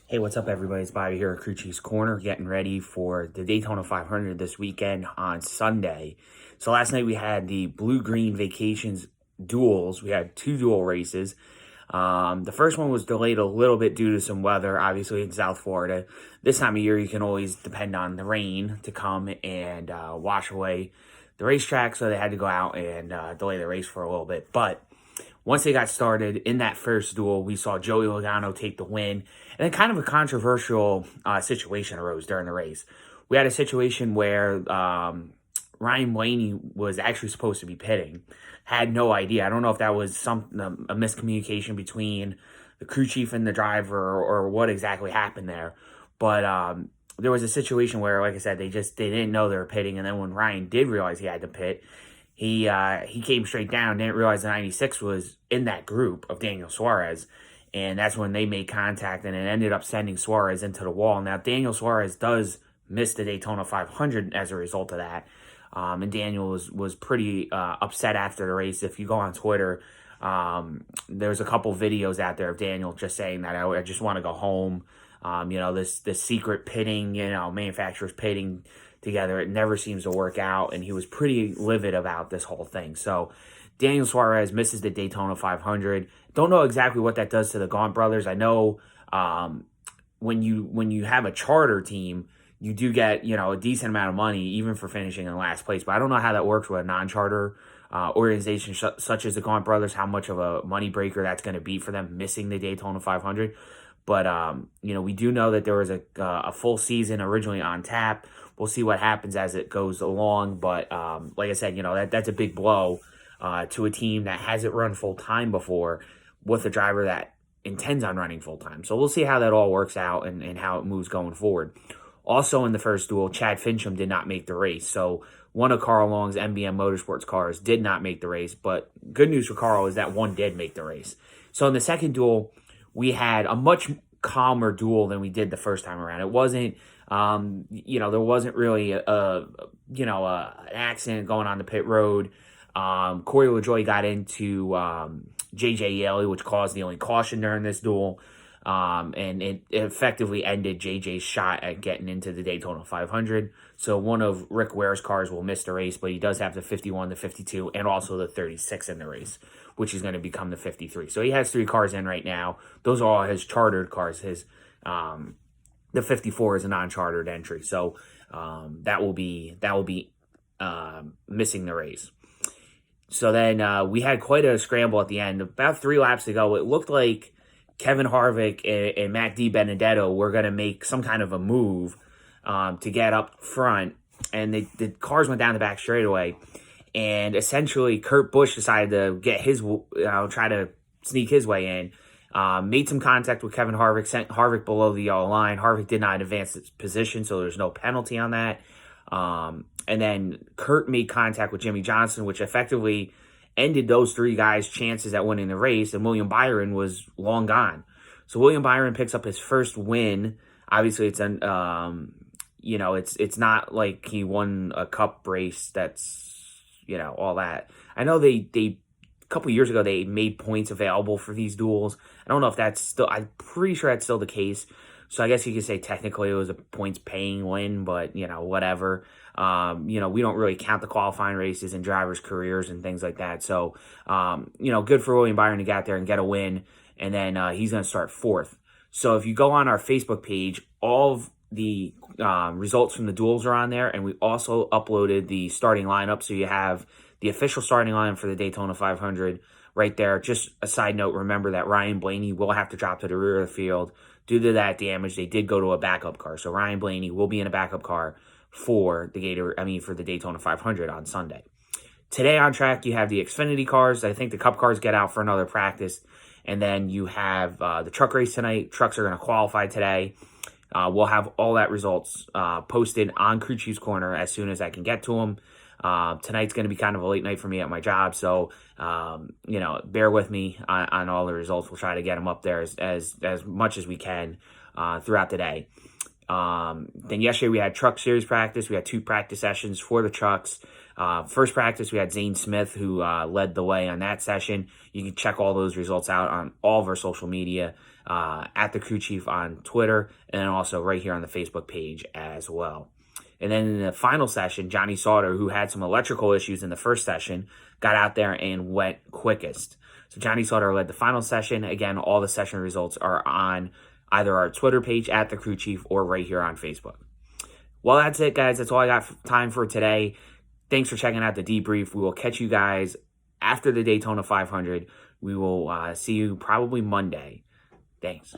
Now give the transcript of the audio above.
Hey, what's up, everybody? It's Bobby here at Crew Chief's Corner, getting ready for the Daytona 500 this weekend on Sunday. So last night we had the Blue-Green Vacations Duels. We had two duel races. The first one was delayed a little bit due to some weather, obviously in South Florida. This time of year, you can always depend on the rain to come and wash away the racetrack, so they had to go out and delay the race for a little bit. But once they got started in that first duel, we saw Joey Logano take the win. And then kind of a controversial situation arose during the race. We had a situation where Ryan Blaney was actually supposed to be pitting. Had no idea. I don't know if that was a miscommunication between the crew chief and the driver or what exactly happened there. But there was a situation where, like I said, they didn't know they were pitting. And then when Ryan did realize he had to pit, he came straight down, didn't realize the 96 was in that group of Daniel Suarez, and that's when they made contact, and it ended up sending Suarez into the wall. Now, Daniel Suarez does miss the Daytona 500 as a result of that, and Daniel was pretty upset after the race. If you go on Twitter, there's a couple videos out there of Daniel just saying that I just want to go home. This secret pitting, manufacturers pitting together, it never seems to work out, and he was pretty livid about this whole thing. So Daniel Suarez misses the Daytona 500. Don't know exactly what that does to the Gaunt brothers. I know when you have a charter team, you do get a decent amount of money even for finishing in last place. But I don't know how that works with a non-charter organization such as the Gaunt brothers. How much of a money breaker that's going to be for them missing the Daytona 500. But we do know that there was a full season originally on tap. We'll see what happens as it goes along. But like I said, that's a big blow to a team that hasn't run full time before with a driver that intends on running full time. So we'll see how that all works out and how it moves going forward. Also in the first duel, Chad Fincham did not make the race. So one of Carl Long's MBM Motorsports cars did not make the race. But good news for Carl is that one did make the race. So in the second duel, we had a much calmer duel than we did the first time around. It wasn't, there wasn't really an accident going on the pit road. Corey LaJoie got into J.J. Yaley, which caused the only caution during this duel. And it effectively ended JJ's shot at getting into the Daytona 500. So one of Rick Ware's cars will miss the race, but he does have the 51, the 52, and also the 36 in the race, which is going to become the 53. So he has three cars in right now. Those are all his chartered cars. The 54 is a non-chartered entry. So that will be missing the race. So then we had quite a scramble at the end. About 3 laps ago, it looked like Kevin Harvick and Matt DiBenedetto were going to make some kind of a move to get up front, and the cars went down the back straightaway, and essentially Kurt Busch decided to get try to sneak his way in, made some contact with Kevin Harvick, sent Harvick below the yellow line. Harvick did not advance its position, so there's no penalty on that. And then Kurt made contact with Jimmy Johnson, which effectively ended those three guys' chances at winning the race, and William Byron was long gone. So William Byron picks up his first win. Obviously, it's it's not like he won a cup race. That's all that. I know they a couple years ago they made points available for these duels. I don't know if that's still. I'm pretty sure that's still the case. So I guess you could say technically it was a points paying win, but whatever. We don't really count the qualifying races in drivers' careers and things like that. So, good for William Byron to get out there and get a win, and then he's going to start fourth. So if you go on our Facebook page, all of the results from the duels are on there, and we also uploaded the starting lineup. So you have the official starting line for the Daytona 500 right there. Just a side note, remember that Ryan Blaney will have to drop to the rear of the field. Due to that damage, they did go to a backup car. So Ryan Blaney will be in a backup car for the Daytona 500 on Sunday. Today on track, you have the Xfinity cars. I think the Cup cars get out for another practice. And then you have the truck race tonight. Trucks are going to qualify today. We'll have all that results posted on Crew Chief's Corner as soon as I can get to them. Tonight's going to be kind of a late night for me at my job, so bear with me on all the results. We'll try to get them up there as much as we can throughout the day. Then yesterday we had truck series practice. We had 2 practice sessions for the trucks. First practice, we had Zane Smith, who led the way on that session. You can check all those results out on all of our social media, at the Crew Chief on Twitter, and then also right here on the Facebook page as well. And then in the final session, Johnny Sauter, who had some electrical issues in the first session, got out there and went quickest. So Johnny Sauter led the final session. Again, all the session results are on either our Twitter page at the Crew Chief or right here on Facebook. Well, that's it, guys. That's all I got time for today. Thanks for checking out the debrief. We will catch you guys after the Daytona 500. We will see you probably Monday. Thanks.